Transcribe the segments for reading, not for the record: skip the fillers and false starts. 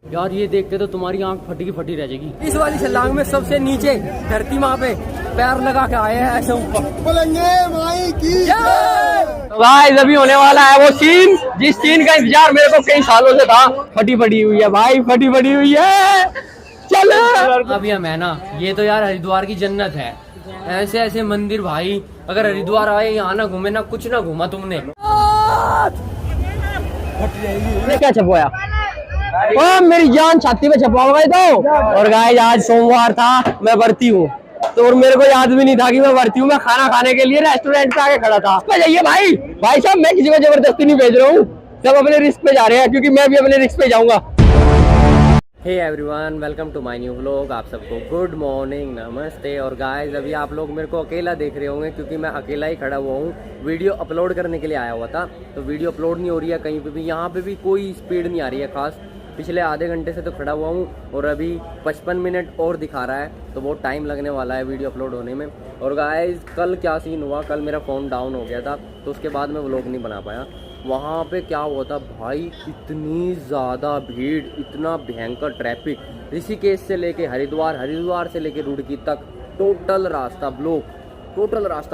यार ये देख के तो तुम्हारी आंख फटी की फटी रह जाएगी। इस वाली छलांग में सबसे नीचे धरती माँ पे पैर लगा के आए हैं ऐसे ऊपर बोलेंगे माई की। तो भाई अभी होने वाला है वो सीन जिस सीन का इंतजार मेरे को कई सालों से था। फटी पड़ी हुई है भाई, फटी पड़ी हुई है। चलो अब हम है ना, ये तो यार हरिद्वार की जन्नत है। ऐसे ऐसे मंदिर भाई, अगर हरिद्वार आए यहाँ ना घूमे ना कुछ ना घूमा तुमने। क्या छपवाया? ओ मेरी जान छाती पे छपवा गए तो। और गाइस आज सोमवार था, मैं भर्ती हूँ तो और मेरे को याद भी नहीं था कि मैं भर्ती हूँ। मैं खाना खाने के लिए रेस्टोरेंट पे आके खड़ा था। जाइए भाई, भाई साहब मैं किसी को जबरदस्ती नहीं भेज रहा हूँ, सब अपने रिस्क पे जा रहे हैं क्योंकि मैं भी अपने रिस्क पे जाऊंगा। Hey everyone, welcome to my new vlog. आप सबको गुड मॉर्निंग, नमस्ते। और गाइस अभी आप लोग मेरे को अकेला देख रहे होंगे क्योंकि मैं अकेला ही खड़ा हुआ हूँ। वीडियो अपलोड करने के लिए आया हुआ था तो वीडियो अपलोड नहीं हो रही है कहीं पे भी। यहाँ पे भी कोई स्पीड नहीं आ रही है खास। पिछले आधे घंटे से तो खड़ा हुआ हूँ और अभी 55 मिनट और दिखा रहा है तो बहुत टाइम लगने वाला है वीडियो अपलोड होने में। और गाइस कल क्या सीन हुआ, कल मेरा फ़ोन डाउन हो गया था तो उसके बाद मैं व्लॉग नहीं बना पाया। वहाँ पे क्या हुआ था भाई, इतनी ज़्यादा भीड़, इतना भयंकर ट्रैफिक। ऋषिकेश से लेके हरिद्वार, हरिद्वार से लेके रुड़की तक टोटल रास्ता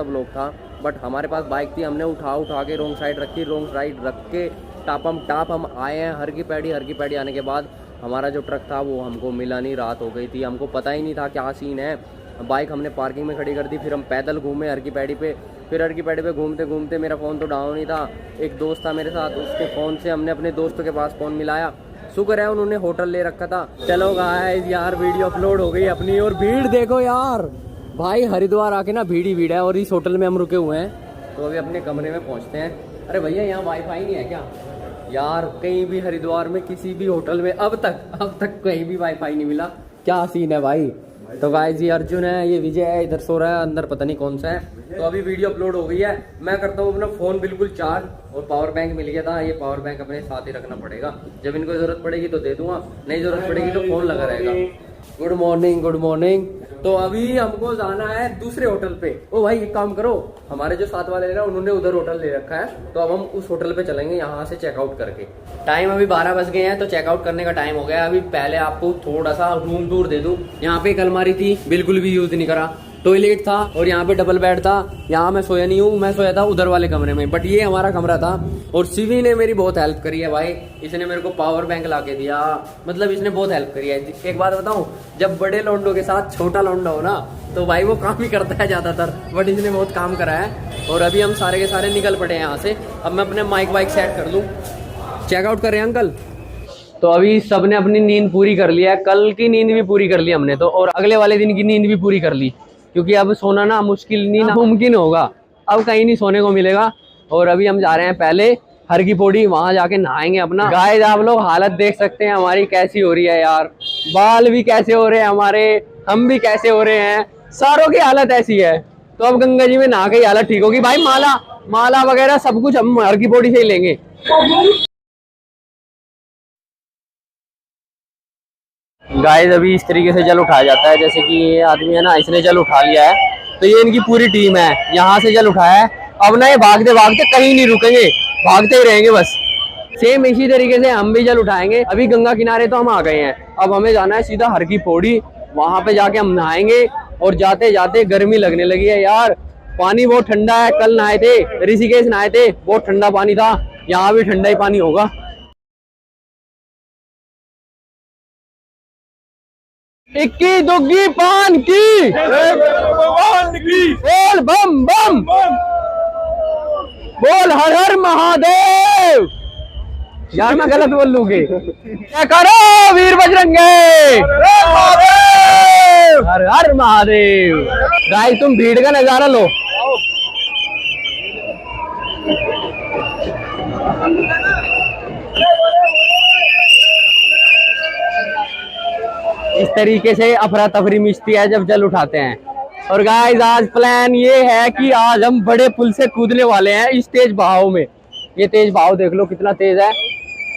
ब्लॉक था। बट हमारे पास बाइक थी, हमने उठा के रोंग साइड रखी, रोंग साइड रख के टाप हम आए हैं हर की पैड़ी आने के बाद हमारा जो ट्रक था वो हमको मिला नहीं। रात हो गई थी, हमको पता ही नहीं था क्या सीन है। बाइक हमने पार्किंग में खड़ी कर दी, फिर हम पैदल घूमे हर की पैड़ी पे। फिर हर की पैड़ी पे घूमते घूमते मेरा फ़ोन तो डाउन ही था। एक दोस्त था मेरे साथ, उसके फ़ोन से हमने अपने दोस्तों के पास फ़ोन मिलाया। शुक्र है उन्होंने होटल ले रखा था। चलो गाइस यार वीडियो अपलोड हो गई अपनी। और भीड़ देखो यार भाई, हरिद्वार आके ना भीड़ ही भीड़ है। और इस होटल में हम रुके हुए हैं तो अभी अपने कमरे में पहुँचते हैं। अरे भैया यहाँ वाईफाई नहीं है क्या यार? कहीं भी हरिद्वार में किसी भी होटल में अब तक कहीं भी वाईफाई नहीं मिला। क्या सीन है भाई? तो गाइस ये अर्जुन है, ये विजय है, इधर सो रहा है, अंदर पता नहीं कौन सा है। तो अभी वीडियो अपलोड हो गई है। मैं करता हूँ अपना फ़ोन बिल्कुल चार्ज। और पावर बैंक मिल गया था, ये पावर बैंक अपने साथ ही रखना पड़ेगा। जब इनको ज़रूरत पड़ेगी तो दे दूंगा, नहीं ज़रूरत पड़ेगी तो फ़ोन लगा रहेगा। Good morning. तो अभी हमको जाना है दूसरे होटल पे। ओ भाई एक काम करो, हमारे जो साथ वाले ना उन्होंने उधर होटल ले रखा है तो अब हम उस होटल पे चलेंगे यहाँ से चेकआउट करके। टाइम अभी 12 बज गए हैं तो चेकआउट करने का टाइम हो गया। अभी पहले आपको थोड़ा सा रूम टूर दे दूँ। यहाँ पे एक अलमारी थी, बिल्कुल भी यूज नहीं करा। टॉयलेट था और यहाँ पे डबल बेड था। यहाँ मैं सोया नहीं हूँ, मैं सोया था उधर वाले कमरे में, बट ये हमारा कमरा था। और शिवी ने मेरी बहुत हेल्प करी है भाई, इसने मेरे को पावर बैंक ला के दिया। मतलब इसने बहुत हेल्प करी है। एक बात बताऊँ, जब बड़े लौंडों के साथ छोटा लौंडा हो ना तो भाई वो काम ही करता है ज़्यादातर, बट इसने बहुत काम करा है। और अभी हम सारे के सारे निकल पड़े हैं यहाँ से। अब मैं अपने माइक वाइक सेट कर लूँ, चेकआउट कर रहे हैं अंकल। तो अभी सबने अपनी नींद पूरी कर लिया है, कल की नींद भी पूरी कर ली हमने तो, और अगले वाले दिन की नींद भी पूरी कर ली क्योंकि अब सोना ना मुश्किल नहीं नामुमकिन होगा। अब कहीं नहीं सोने को मिलेगा। और अभी हम जा रहे हैं पहले हर की पौड़ी, वहां जाके नहाएंगे अपना। गाइस आप लोग हालत देख सकते हैं हमारी कैसी हो रही है यार। बाल भी कैसे हो रहे हैं हमारे, हम भी कैसे हो रहे हैं, सारों की हालत ऐसी है। तो अब गंगा जी में नहा के हालत ठीक होगी भाई। माला वगैरह सब कुछ हम हर की पौड़ी से ही लेंगे। गाइस अभी इस तरीके से जल उठाया जाता है, जैसे कि ये आदमी है ना, इसने जल उठा लिया है तो ये इनकी पूरी टीम है, यहाँ से जल उठाया है। अब ना ये भागते कहीं नहीं रुकेंगे, भागते ही रहेंगे बस। सेम इसी तरीके से हम भी जल उठाएंगे। अभी गंगा किनारे तो हम आ गए हैं, अब हमें जाना है सीधा हर की पौड़ी। वहां पे जाके हम नहाएंगे। और जाते जाते गर्मी लगने लगी है यार, पानी बहुत ठंडा है। कल नहाए थे, ऋषिकेश नहाए थे, बहुत ठंडा पानी था। यहाँ भी ठंडा ही पानी होगा। इक्की दुग्गी पान की, बोल बम बम, बोल हर हर महादेव। यार मैं गलत बोल लूंगी, क्या करो वीर बजरंगे, हर हर महादेव। गाइस तुम भीड़ का नजारा लो। इस तरीके से अफरा तफरी मिचती है जब जल उठाते हैं। और गाइस आज प्लान ये है कि आज हम बड़े पुल से कूदने वाले हैं इस तेज बहाव में। ये तेज बहाव देख लो कितना तेज है।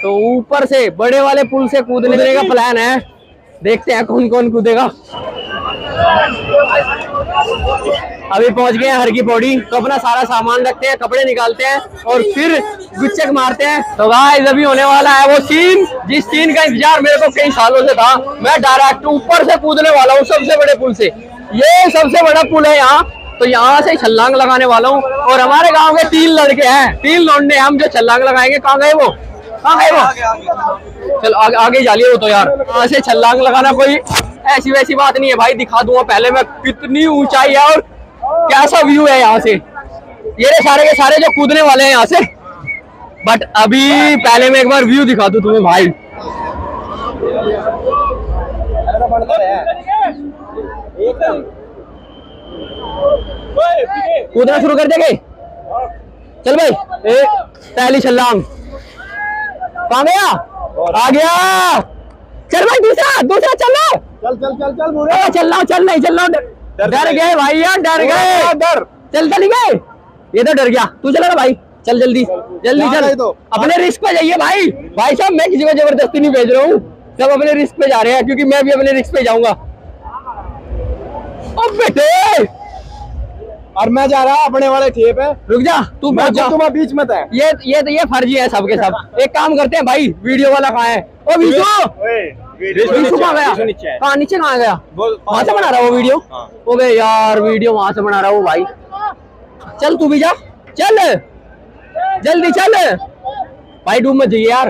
तो ऊपर से बड़े वाले पुल से कूदने का प्लान है, देखते हैं कौन कौन कूदेगा। अभी पहुंच गए हैं हर की पौड़ी, तो अपना सारा सामान रखते हैं, कपड़े निकालते हैं और फिर गुच्चक मारते हैं। तो गाइस अभी होने वाला है वो सीन जिस सीन का इंतजार मेरे को कई सालों से था। मैं डायरेक्ट ऊपर से कूदने वाला हूँ, सबसे बड़े पुल से। ये सबसे बड़ा पुल है यहाँ, तो यहाँ से छलांग लगाने वाला हूँ। और हमारे गाँव के 3 लड़के हैं, 3 लौंडे हम जो छलांग लगाएंगे। कहाँ गए वो, कहाँ गए वो? चल आगे जा लिए वो तो यार। यहाँ से छलांग लगाना कोई ऐसी वैसी बात नहीं है भाई, दिखा दूंगा पहले मैं कितनी ऊंचाई है और कैसा व्यू है यहाँ से। ये सारे के सारे जो कूदने वाले हैं यहाँ से, बट अभी पहले मैं एक बार व्यू दिखा दूं तुम्हें भाई। कूदना शुरू कर देंगे, चल भाई। पहली छलांग, कहाँ गया? आ गया। चल भाई दूसरा दूसरा चलो, चल चल चल चल बुरे चल रहा चल नहीं चल रहा। डर गए भाई यार, डर गए, डर चल चल गए। ये तो डर गया, तू चला ना भाई, चल जल्दी जल्दी चल। अपने रिस्क पे जाइए भाई। भाई साहब मैं किसी को जबरदस्ती नहीं भेज रहा हूँ, सब अपने रिस्क पे जा रहे हैं, क्योंकि मैं भी अपने रिस्क पे जाऊंगा। अब बेटे और मैं जा रहा अपने वाले ठेप पे। रुक जा तू, तुम्हारे बीच में था। ये फर्जी है सबके सब। एक काम करते हैं भाई, वीडियो वाला कहाँ है? ओ विशु कहाँ गया? कहाँ नीचे कहाँ गया? वहां से बना रहा वो वीडियो? ओबे यार वीडियो वहां से बना रहा हूँ भाई। चल तू भी जा, चल जल्दी चल भाई, डूब मत जाइए यार,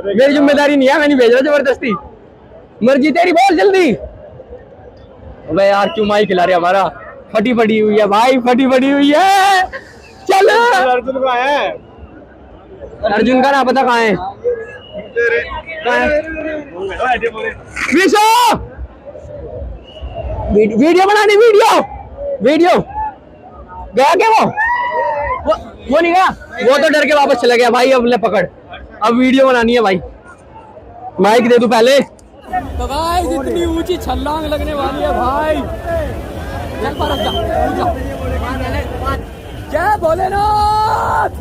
मेरी जिम्मेदारी नहीं है, मैं नहीं भेज रहा जबरदस्ती, मर्जी तेरी, बोल जल्दी। अबे यार क्यों माई खिला रहे? हमारा फटी फटी हुई है भाई, फटी फटी हुई है। चल अर्जुन का है, अर्जुन का ना पता कहाँ है? वीडियो बनानी, वीडियो गया क्या वो नहीं गया, वो तो डर के वापस चला गया भाई। अब ले पकड़, अब वीडियो बनानी है भाई, माइक दे दूं पहले। तो भाई इतनी ऊंची छलांग लगने वाली है भाई। चल परत जा, जय भोलेनाथ।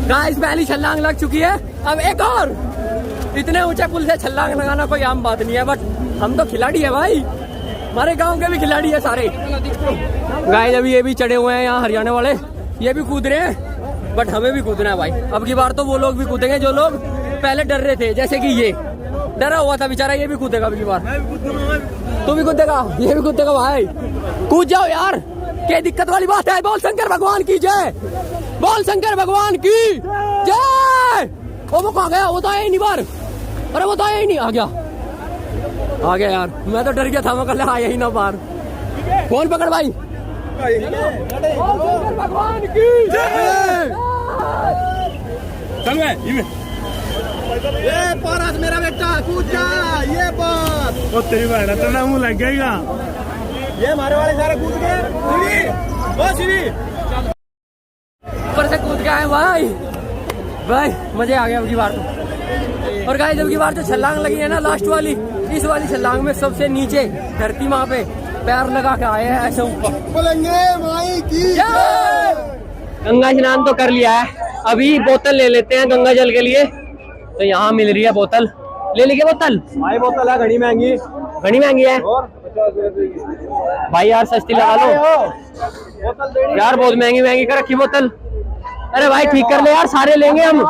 गाइस पहली छलांग लग चुकी है, अब एक और। इतने ऊंचे पुल से छलांग लगाना कोई आम बात नहीं है, बट हम तो खिलाड़ी है भाई, हमारे गांव के भी खिलाड़ी है सारे। गाइस अभी ये भी चढ़े हुए हैं यहाँ हरियाणा वाले, ये भी कूद रहे हैं, बट हमें भी कूदना है भाई। अब की बार तो वो लोग भी कूदेंगे जो लोग पहले डर रहे थे, जैसे कि ये डरा हुआ था बेचारा, ये भी कूदेगा अब की बार। तू भी कूदेगा, ये भी कूदेगा भाई, कूद जाओ यार, क्या दिक्कत वाली बात है? बोल शंकर भगवान की जय, बोल शंकर भगवान की जय। वो कहाँ गया? वो तो आया ही नहीं बार, अरे वो तो आया ही नहीं, आ गया यार, मैं तो डर गया था, मैं कल आया ही ना बाहर। फोन पकड़ भाई, भगवान की जय। ये पारस मेरा बेटा, कूद जा, ये बात वो तेरी बहन तो ना मुंह लग गएगा। ये हमारे वाले सारे कूद गए, ऊपर से कूद गए भाई, मजे आ गए अब की बार तो। और गाइस जब की बार जो छलांग लगी है ना लास्ट वाली, इस वाली छलांग में सबसे नीचे धरती माँ पे पैर लगा के आए हैं ऐसे ऊपर। गंगा स्नान तो कर लिया है, अभी बोतल ले लेते हैं गंगा जल के लिए। तो यहाँ मिल रही है बोतल, ले लीजिए बोतल। भाई बोतल है घनी महंगी है और 50 रुपए भाई यार, सस्ती लगा लो यार, बहुत महंगी कर रखी बोतल। अरे भाई ठीक कर ले यार, सारे लेंगे हम।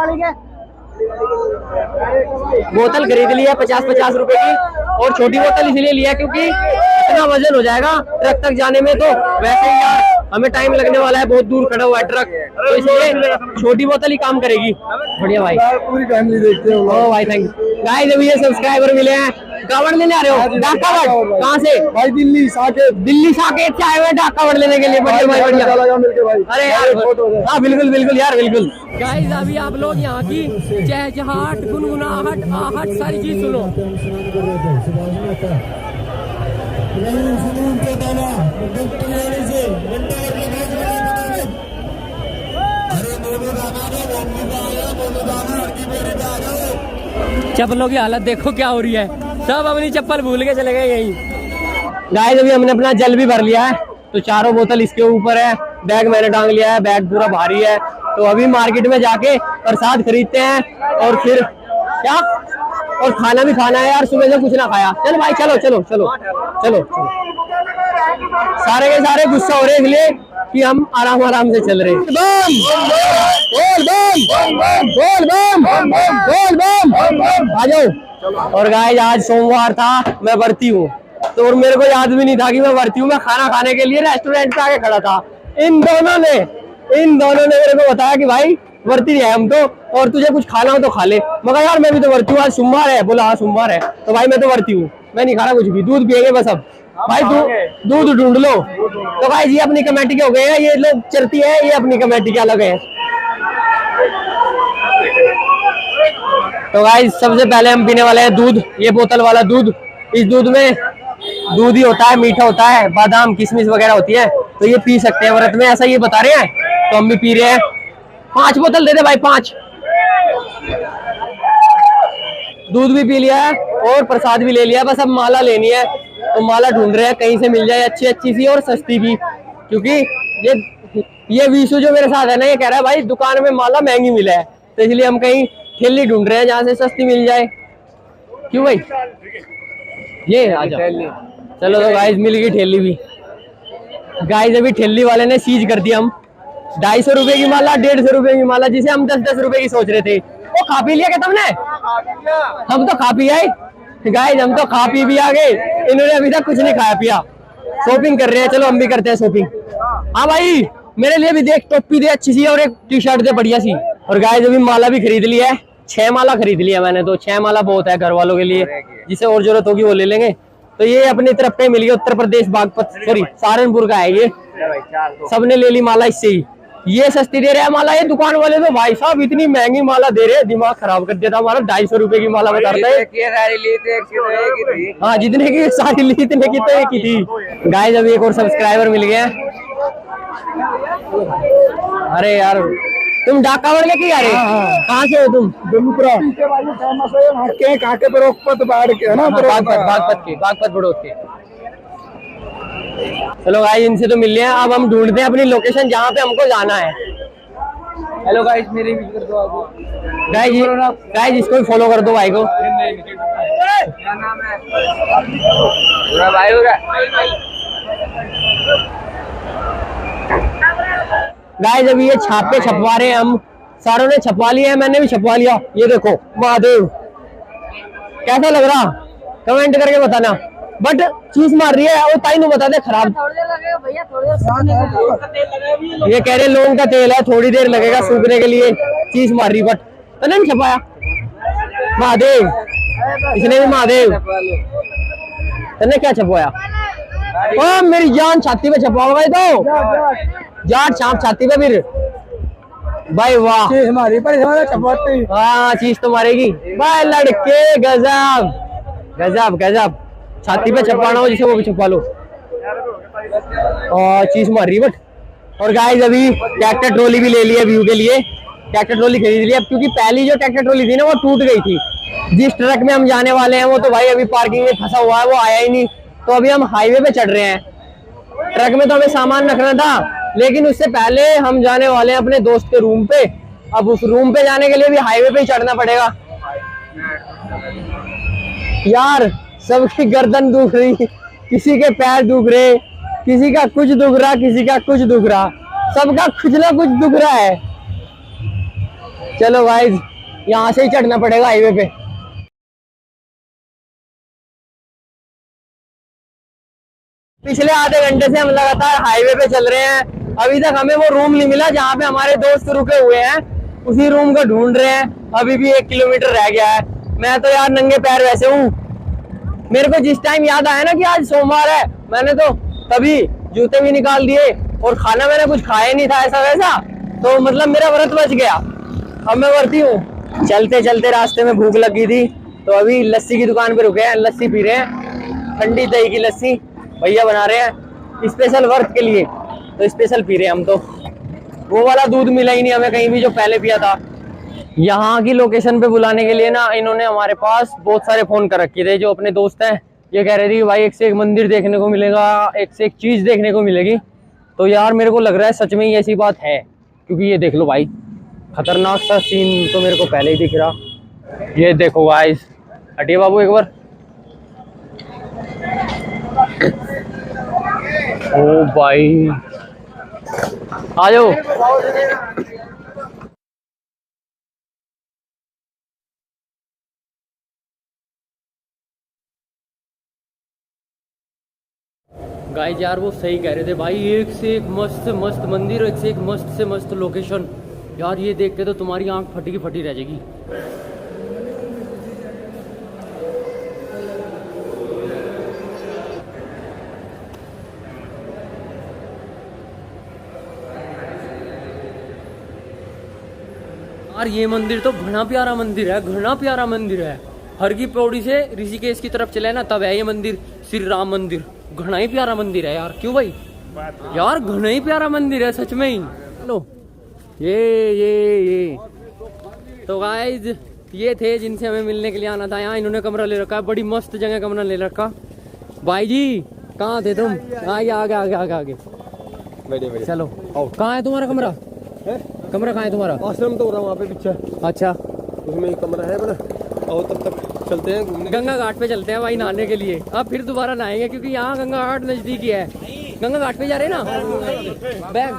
बोतल खरीद ली है 50-50 रुपए की, और छोटी बोतल इसलिए लिया क्योंकि इतना वजन हो जाएगा ट्रक तक जाने में, तो वैसे ही यार हमें टाइम लगने वाला है, बहुत दूर खड़ा हुआ है ट्रक, तो इसलिए छोटी बोतल ही काम करेगी। बढ़िया भाई, पूरी फैमिली देखते हो। ओ भाई थैंक यू। गाइस अभी ये सब्सक्राइबर मिले हैं, कावड़ लेने आ रहे हो? डाक कावड़ कहाँ से भाई? दिल्ली साकेत से आए हुए डाक कावड़ लेने के लिए। बढ़िया भाई, बढ़िया। मिलके भाई, अरे यार हाँ बिल्कुल यार, बिल्कुल। गाइस अभी आप लोग यहाँ की चहचहाट, गुनगुनाहट, आहट सारी चीज सुनो। चप्पलों की हालत देखो क्या हो रही है, सब अपनी चप्पल भूल के चले गए यहीं। गाइस अभी हमने अपना जल भी भर लिया है, तो चारों बोतल इसके ऊपर है, बैग मैंने टांग लिया है, बैग पूरा भारी है। तो अभी मार्केट में जाके प्रसाद खरीदते हैं और फिर क्या, और खाना भी खाना है यार, सुबह से कुछ ना खाया। चलो भाई चलो चलो चलो चलो, चलो। सारे के सारे गुस्सा हो रहे हैं इसलिए कि हम आराम आराम से चल रहे हैं। बम बोल बम बोल बम बोल बम, आ जाओ। और गाइस आज सोमवार था, मैं व्रती हूँ, तो और मेरे को याद भी नहीं था कि मैं व्रती हूँ। मैं खाना खाने के लिए रेस्टोरेंट पे आके खड़ा था। इन दोनों ने मेरे को बताया कि भाई व्रती है हम तो, और तुझे कुछ खाना हो तो खा ले। मगर यार मैं भी तो व्रती हूँ, आज सोमवार है। बोला हाँ सोमवार है, तो भाई मैं तो व्रती हूँ, मैं नहीं खाना कुछ भी, दूध पिएंगे बस। अब भाई दूध ढूंढ लो। तो भाई ये अपनी कमेटी के हो गए हैं, ये लोग चलती है, ये अपनी कमेटी के अलग है। तो भाई सबसे पहले हम पीने वाले हैं दूध, ये बोतल वाला दूध। इस दूध में दूध ही होता है, मीठा होता है, बादाम किशमिश वगैरह होती है, तो ये पी सकते हैं व्रत में, ऐसा ये बता रहे हैं, तो हम भी पी रहे हैं। 5 बोतल दे दे भाई, 5। दूध भी पी लिया है और प्रसाद भी ले लिया, बस अब माला लेनी है। तो माला ढूंढ रहे हैं कहीं से मिल जाए अच्छी अच्छी सी और सस्ती भी, क्योंकि ये विशु जो मेरे साथ है ना, ये कह रहा है भाई दुकान में माला महंगी मिला है, तो इसलिए हम कहीं ठेली ढूंढ रहे हैं जहाँ से सस्ती मिल जाए। क्यों भाई, ये आ जाओ। चलो तो गाइस मिल गई ठेली भी। गाइस अभी ठेली वाले ने सीज कर दिया। हम 250 रुपए की माला, 150 रुपए की माला, जिसे हम 10-10 रुपए की सोच रहे थे, वो खा पी लिया क्या तुमने? हम तो खा पी आए गाइस, हम तो खा पी भी आ गए, इन्होंने अभी तक कुछ नहीं खाया पिया। शॉपिंग कर रहे हैं, चलो हम भी करते हैं शॉपिंग। हाँ भाई मेरे लिए भी देख, टोपी दे अच्छी सी और एक टी शर्ट दे बढ़िया सी। और गाइस अभी माला भी खरीद लिया है, 6 माला खरीद लिया मैंने, तो 6 माला बहुत है घर वालों के लिए, जिसे और जरूरत होगी वो ले लेंगे। तो ये अपनी तरफ पे मिल गया, उत्तर प्रदेश बागपत, सॉरी सहारनपुर का है ये। सबने ले ली माला इससे ही। ये सस्ती दे रहे हैं माला, ये दुकान वाले तो भाई साहब इतनी महंगी माला दे रहे हैं, दिमाग खराब कर दिया था हमारा। 250 रुपए की माला बता रहे हैं। हाँ जितने की सारी ली इतने की तो एक ही थी। गाइस अभी एक और सब्सक्राइबर मिल गया। अरे यार तुम डाका वर्ग की आ रहे, कहाँ से हो तुम? बागपत बड़ौद के। चलो गाइस इनसे तो मिल रहे हैं, अब हम ढूंढते हैं अपनी लोकेशन जहाँ पे हमको जाना है। हेलो गाइस मेरी भी कर दो गाइस इसको भी फॉलो कर दो भाई को। क्या नाम है? पूरा भाई होगा। गाइस अभी ये छापे छपवा रहे हैं, हम सारों ने छपवा लिए हैं, मैंने भी छपवा लिया। ये देखो महादेव, कैसा लग रहा कमेंट करके बताना। बट चीज मार रही है, वो ताई नु बता दे खराब। ये कह रहे लौंग का तेल है, थोड़ी देर लगेगा सूखने के लिए, चीज मार रही। बट मैंने नहीं छपाया महादेव, इसने भी महादेव। तने क्या छपवाया? ओ मेरी जान छाती पे छपवा भाई, तो जाट छाप छाती पे फिर भाई। वाह हाँ चीज तो मारेगी भाई लड़के, गजब गजब गजब। छाती पे छपाना हो जिसे वो भी छपा लो, और चीज मार रही बट। और गाइस अभी ट्रैक्टर ट्रॉली भी ले लिया व्यू के लिए, ट्रैक्टर ट्रॉली खरीद लिया, क्योंकि पहली जो ट्रैक्टर ट्रॉली थी ना वो टूट गई थी। जिस ट्रक में हम जाने वाले हैं वो तो भाई अभी पार्किंग में फंसा हुआ है, वो आया ही नहीं। तो अभी हम हाईवे पे चढ़ रहे हैं। ट्रक में तो हमें सामान रखना था, लेकिन उससे पहले हम जाने वाले हैं अपने दोस्त के रूम पे। अब उस रूम पे जाने के लिए भी हाईवे पे ही चढ़ना पड़ेगा। यार सबकी गर्दन दुख रही, किसी के पैर दुख रहे, किसी का कुछ दुख रहा, किसी का कुछ दुख रहा, सबका कुछ ना कुछ दुख रहा है। चलो गाइस यहाँ से ही चढ़ना पड़ेगा हाईवे पे। पिछले आधे घंटे से हम लगातार हाईवे पे चल रहे हैं, अभी तक हमें वो रूम नहीं मिला जहाँ पे हमारे दोस्त रुके हुए हैं, उसी रूम को ढूंढ रहे हैं। अभी भी 1 किलोमीटर रह गया है। मैं तो यार नंगे पैर वैसे हूँ, मेरे को जिस टाइम याद आया ना कि आज सोमवार है, मैंने तो तभी जूते भी निकाल दिए, और खाना मैंने कुछ खाया नहीं था ऐसा वैसा, तो मतलब मेरा व्रत बच गया। अब मैं व्रती हूँ। चलते चलते रास्ते में भूख लगी थी, तो अभी लस्सी की दुकान पे रुके हैं, लस्सी पी रहे हैं, ठंडी दही की लस्सी भैया बना रहे हैं स्पेशल व्रत के लिए, तो स्पेशल पी रहे हैं हम। तो वो वाला दूध मिला ही नहीं हमें कहीं भी जो पहले पिया था। यहाँ की लोकेशन पे बुलाने के लिए ना इन्होंने हमारे पास बहुत सारे फोन कर रखे थे, जो अपने दोस्त हैं ये कह रहे थे कि भाई एक से एक मंदिर देखने को मिलेगा, एक से एक चीज देखने को मिलेगी। तो यार मेरे को लग रहा है सच में ही ऐसी बात है, क्योंकि ये देख लो भाई, खतरनाक सा सीन तो मेरे को पहले ही दिख रहा। ये देखो गाइस, हटिए बाबू एक बार। ओ भाई आ जाओ। गाइस यार वो सही कह रहे थे भाई, एक से एक मस्त मस्त मंदिर, एक से एक मस्त से मस्त लोकेशन। यार ये देख के तो तुम्हारी आंख फटी की फटी रह जाएगी। यार ये मंदिर तो घना प्यारा मंदिर है, घना प्यारा मंदिर है। हर की पौड़ी से ऋषिकेश की तरफ चले ना तब है ये मंदिर, श्री राम मंदिर। घना ही प्यारा मंदिर है यार, क्यों भाई? यार घना ही प्यारा मंदिर है सच में ही। लो ये तो गाइस ये थे जिनसे हमें मिलने के लिए आना था। यहाँ इन्होंने कमरा ले रखा है, बड़ी मस्त जगह कमरा ले रखा। भाई जी कहाँ थे तुम? आगे आगे आगे आगे आगे चलो। कहाँ है तुम्हारा कमरा? कमरा कहाँ है तुम्हारा? आश्रम तो हो रहा वहाँ पे पीछे। अच्छा उसमें एक कमरा है बना, और तब तक चलते हैं घूमने। गंगा घाट पे चलते हैं भाई नहाने के लिए। अब फिर दोबारा नहाएंगे क्योंकि यहाँ गंगा घाट नजदीक ही है। गंगा घाट पे जा रहे हैं ना। बैग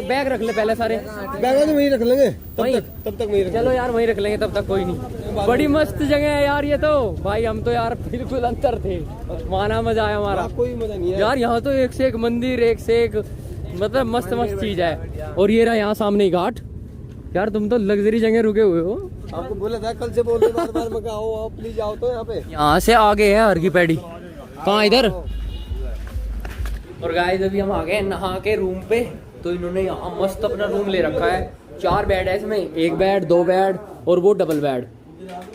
बैग रख ले पहले सारे। बैग तो वहीं रख लेंगे तब तक वहीं रख। चलो यार वहीं रख लेंगे तब तक, कोई नहीं। बड़ी मस्त जगह है यार ये तो। भाई हम तो यार बिल्कुल अंतर थे, माना मजा आया हमारा। कोई मजा नहीं है यार यहाँ तो एक से एक मंदिर, एक से एक मतलब मस्त मस्त चीज है। और ये रहा यहाँ सामने ही घाट। यार तुम तो लग्जरी जगह रुके हुए हो। आपको बोला था कल से बोल रहे बार बार, मैं आओ प्लीज आओ तो यहाँ पे। यहाँ से आगे है हर की पैड़ी। कहाँ? इधर। और गाइस अभी हम आ गए नहा के रूम पे। तो इन्होंने यहाँ मस्त अपना रूम ले रखा है। 4 बेड है इसमें, 1 बेड 2 बेड और वो डबल बेड।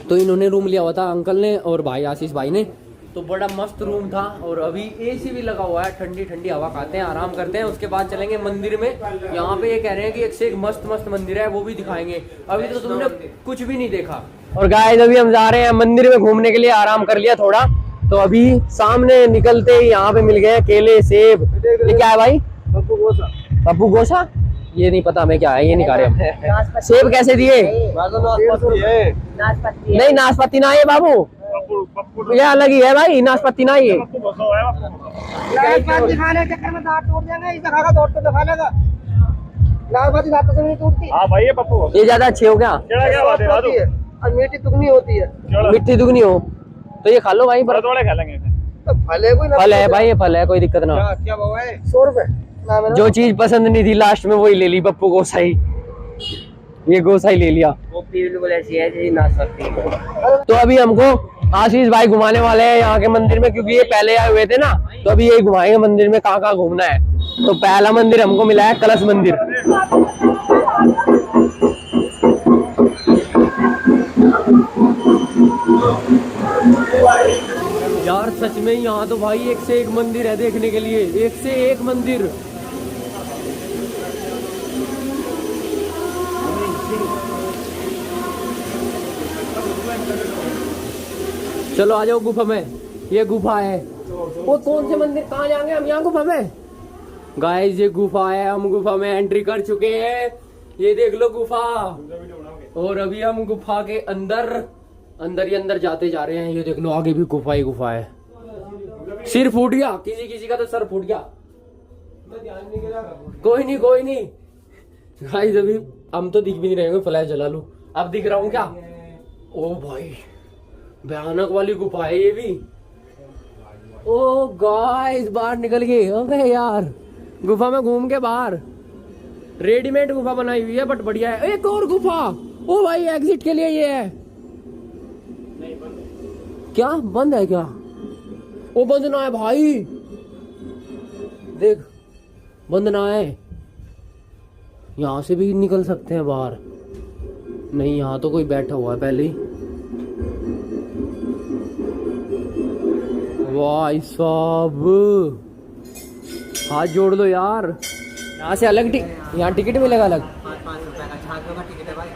तो इन्होंने रूम लिया हुआ था अंकल ने और भाई आशीष भाई ने। तो बड़ा मस्त रूम था और अभी एसी भी लगा हुआ है, ठंडी ठंडी हवा खाते हैं, आराम करते हैं। उसके बाद चलेंगे मंदिर में। यहाँ पे ये कह रहे हैं कि एक से एक मस्त मस्त मंदिर है, वो भी दिखाएंगे। अभी तो तुमने कुछ भी नहीं देखा। और गाइस अभी हम जा रहे हैं मंदिर में घूमने के लिए, आराम कर लिया थोड़ा। तो अभी सामने निकलते ही यहाँ पे मिल गए केले सेब। ये क्या है भाई? पप्पू गोसा। पप्पू गोसा? ये नहीं पता हमें क्या है, ये नहीं खा रहे हम। सेब कैसे दिए? नहीं नाशपाती ना ये बाबू, ये अलग ही है भाई, नाशपाती ना ये। नाशपाती खाने के चक्कर में दांत टूट जाएंगे, इसे खागा दौड़ तो खा लेगा। नाशपाती दांतों से नहीं टूटती। हाँ भाई ये पप्पू। ये ज्यादा अच्छे हो क्या? क्या बात है? और मीठी दुगनी होती है। मिट्टी दुगनी हो तो ये खा लो भाई। पर थोड़े खा लेंगे। तो फल है, कोई फल है भाई, ये फल है, कोई दिक्कत ना। क्या भाव है? 100 रुपए। जो चीज पसंद नहीं थी लास्ट में वही ले ली पप्पू गोसाई। ये गोसाई ले लिया। वो बिल्कुल ऐसी है जैसी नाशपाती। तो अभी हमको आशीष भाई घुमाने वाले हैं यहाँ के मंदिर में, क्योंकि ये पहले आए हुए थे ना। तो अभी यही घुमाएंगे मंदिर में, कहाँ कहाँ घूमना है। तो पहला मंदिर हमको मिला है कलश मंदिर। यार सच में यहाँ तो भाई एक से एक मंदिर है देखने के लिए, एक से एक मंदिर। चलो आ जाओ गुफा में। ये गुफा है। वो कौन से मंदिर, कहाँ जाएंगे हम? यहाँ गुफा में। गाइस ये गुफा है, हम गुफा में एंट्री कर चुके हैं। ये देख लो गुफा। और अभी हम गुफा के अंदर ही अंदर जाते जा रहे हैं। ये देख लो आगे भी गुफा ही गुफा है। सिर फूट गया किसी किसी का, तो सर फूट गया। कोई नहीं गाइस अभी हम तो दिख भी नहीं रहे होंगे, फ्लैश जला लूं। अब दिख रहा हूँ क्या? ओ भाई भयानक वाली गुफा है ये भी। ओ गाइस बाहर निकल गए। अबे यार गुफा में घूम के बाहर, रेडीमेड गुफा बनाई हुई है बट बढ़िया है। एक और गुफा। ओ भाई एग्जिट के लिए ये है क्या? बंद है क्या? वो बंद ना है भाई, देख बंद ना है। यहां से भी निकल सकते हैं बाहर। नहीं यहाँ तो कोई बैठा हुआ है पहले ही। वाह साहब हाथ जोड़ लो यार। यहाँ से अलग यहाँ टिकट मिलेगा अलग? 5 रुपए का झांकियों का टिकट है भाई।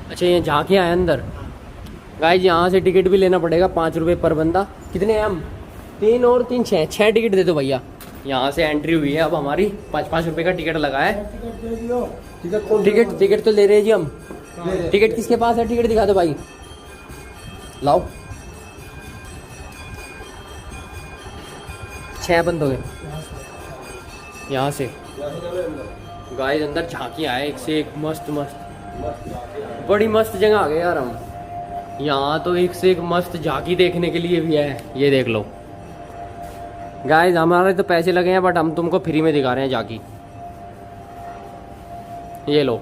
अच्छा ये झांकियाँ है अंदर। गाइस यहाँ से टिकट भी लेना पड़ेगा 5 रुपए पर बंदा। कितने हैं हम? 3 और 3 6 टिकट दे दो भैया। यहाँ से एंट्री हुई है अब हमारी, 5-5 रुपए का टिकट लगा है। टिकट तो ले रहे जी हम। टिकट किसके पास है? टिकट दिखा दो भाई, लाओ। 6 बंद हो गए यहाँ से। गाइस अंदर झांकियाँ है एक से एक मस्त मस्त, बड़ी मस्त जगह आ गए यार हम। यहाँ तो एक से एक मस्त झांकी देखने के लिए भी है, ये देख लो गाइस। हमारे तो पैसे लगे हैं बट हम तुमको फ्री में दिखा रहे हैं झांकी, ये लो।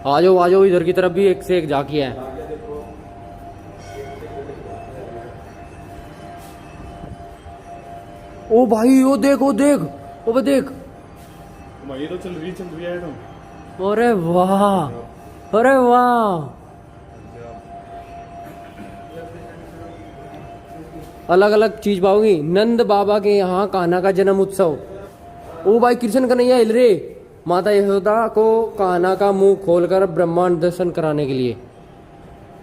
आ जाओ इधर की तरफ भी एक से एक झांकी है। ओ भाई ओ देख ओ देख ओ देख भाई तो चल रही है तो। अरे वाह, अरे वाह, अलग अलग चीज पाओगी। नंद बाबा के यहाँ कान्हा का जन्म उत्सव। ओ भाई कृष्ण कन्हैया हिल रे, माता यशोदा को कान्हा का मुंह खोलकर ब्रह्मांड दर्शन कराने के लिए।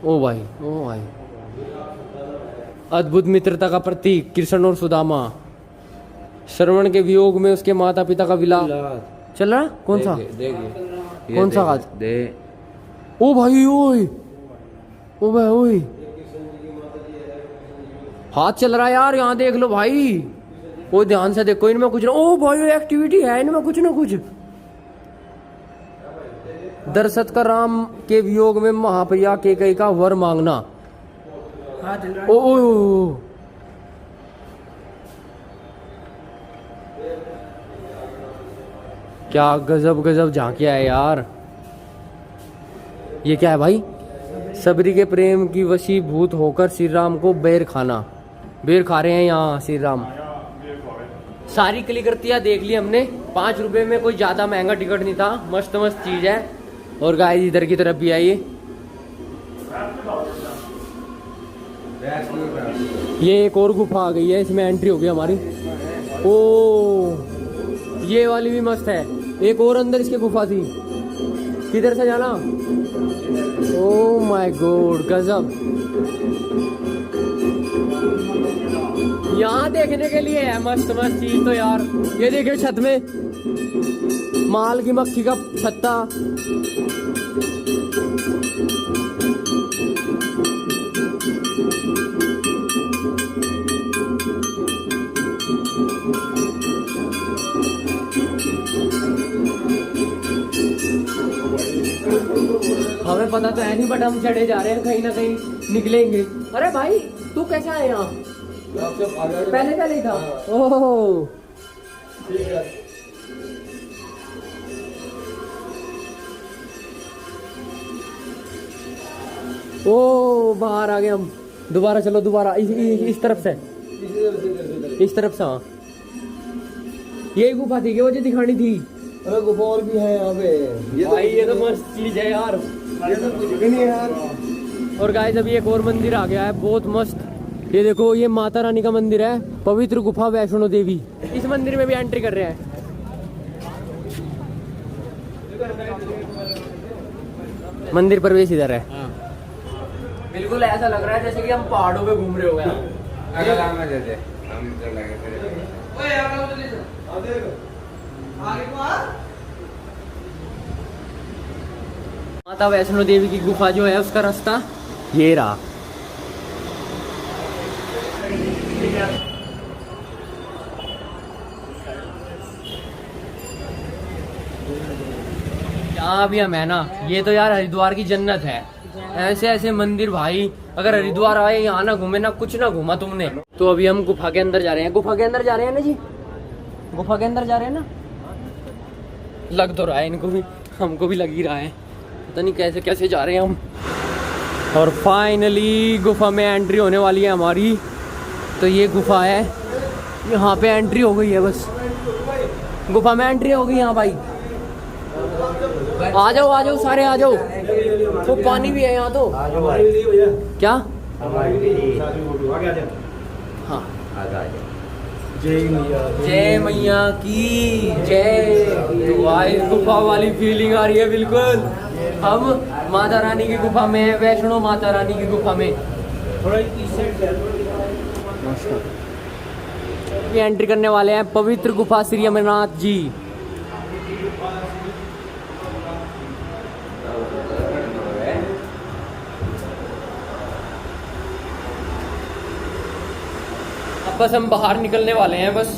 ओ भाई ओ भाई, अद्भुत मित्रता का प्रतीक कृष्ण और सुदामा। श्रवण के वियोग में उसके माता पिता का विलाप चल रहा। कौन सा कौन सा हाथ दे? ओ भाई ओए, ओ भाई ओए, हाथ चल रहा है यार, यहाँ देख लो भाई। ओ ध्यान से देखो, इनमें कुछ ना, ओ भाई एक्टिविटी है इनमें कुछ ना कुछ। दरसत का राम के वियोग में महाप्रिया कैकेयी का वर मांगना। ओ क्या गजब गजब झांकिया है यार। ये क्या है भाई? सबरी के प्रेम की वशीभूत होकर श्री राम को बेर खाना। बेर खा रहे हैं यहाँ श्री राम। सारी कलाकृतियाँ देख ली हमने। 5 रुपए में कोई ज्यादा महंगा टिकट नहीं था, मस्त मस्त चीज है। और गाइस इधर की तरफ भी आइए, ये एक और गुफा आ गई है, इसमें एंट्री हो गई हमारी। ओ ये वाली भी मस्त है। एक और अंदर इसके गुफा थी, किधर से जाना? ओ माय गॉड गजब। यहाँ देखने के लिए है मस्त मस्त चीज तो यार। ये देखिए छत में माल की मक्खी का छत्ता। हमें पता तो है नहीं बट हम चढ़े जा रहे हैं, कहीं ना कहीं निकलेंगे। अरे भाई तू कैसा है यहाँ? पहले ही था। ओह ओ बाहर आ गए हम। दोबारा चलो, दोबारा इस तरफ से, इस तरफ से। हाँ यही गुफा थी, वो जो दिखानी थी। अरे गुफा और भी है यहाँ पे। भाई ये तो मस्त चीज है यार, ये तो कुछ भी नहीं है यार। और गाइस अभी एक और मंदिर आ गया है बहुत मस्त। ये देखो ये माता रानी का मंदिर है, पवित्र गुफा वैष्णो देवी। इस मंदिर में भी एंट्री कर रहे हैं। मंदिर प्रवेश इधर है। बिल्कुल ऐसा लग रहा है जैसे कि हम पहाड़ों पे घूम रहे हो यार। माता वैष्णो देवी की गुफा जो है उसका रास्ता ये रहा। यहाँ भी हम है ना, ये तो यार हरिद्वार की जन्नत है। ऐसे ऐसे मंदिर भाई, अगर हरिद्वार आए यहाँ ना घूमे ना, कुछ ना घूमा तुमने। तो अभी हम गुफा के अंदर जा रहे हैं। गुफा के अंदर जा रहे हैं ना जी, गुफा के अंदर जा रहे हैं ना। लग तो रहा है इनको भी, हमको भी लग ही रहा है। पता नहीं कैसे कैसे जा रहे हैं हम। और फाइनली गुफा में एंट्री होने वाली है हमारी। तो ये गुफा है, यहाँ पे एंट्री हो गई है। बस गुफा में एंट्री हो गई यहाँ भाई। आ जाओ सारे आ जाओ। तो पानी भी है यहाँ तो। क्या? हाँ जय मैया की जय। भाई गुफा वाली फीलिंग आ रही है बिल्कुल। हम माता रानी की गुफा में है, वैष्णो माता रानी की गुफा में ये एंट्री करने वाले हैं पवित्र गुफा श्री अमरनाथ जी। अब बस हम बाहर निकलने वाले हैं, बस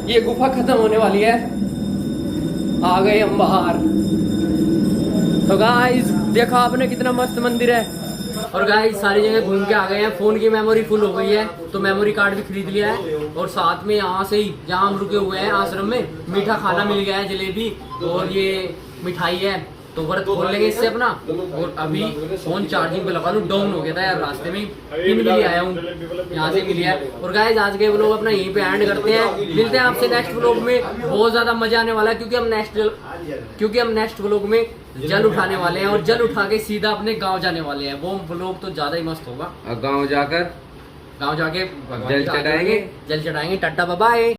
ये गुफा खत्म होने वाली है, आ गए हम बाहर। तो गाइस देखो आपने कितना मस्त मंदिर है। और गाइस सारी जगह घूम के आ गए हैं, फोन की मेमोरी फुल हो गई है तो मेमोरी कार्ड भी खरीद लिया है। और साथ में यहाँ से ही जहाँ हम रुके हुए हैं आश्रम में मीठा खाना मिल गया है, जलेबी और ये मिठाई है, तो व्रत खोल लेंगे इससे अपना। और अभी फोन चार्जिंग पे लगा लूँ, डाउन हो गया था यार रास्ते में, पिन मिली आया हूँ यहाँ से मिली है। और गाइस आज के व्लॉग अपना यहीं पे एंड करते हैं, मिलते हैं आपसे नेक्स्ट व्लॉग में। बहुत ज्यादा मजा आने वाला है क्योंकि हम नेक्स्ट व्लॉग में जल उठाने वाले हैं और जल उठा के सीधा अपने गाँव जाने वाले हैं। वो व्लॉग तो ज्यादा ही मस्त होगा। गाँव जाके जल चढ़ाएंगे टाटा बाय बाय।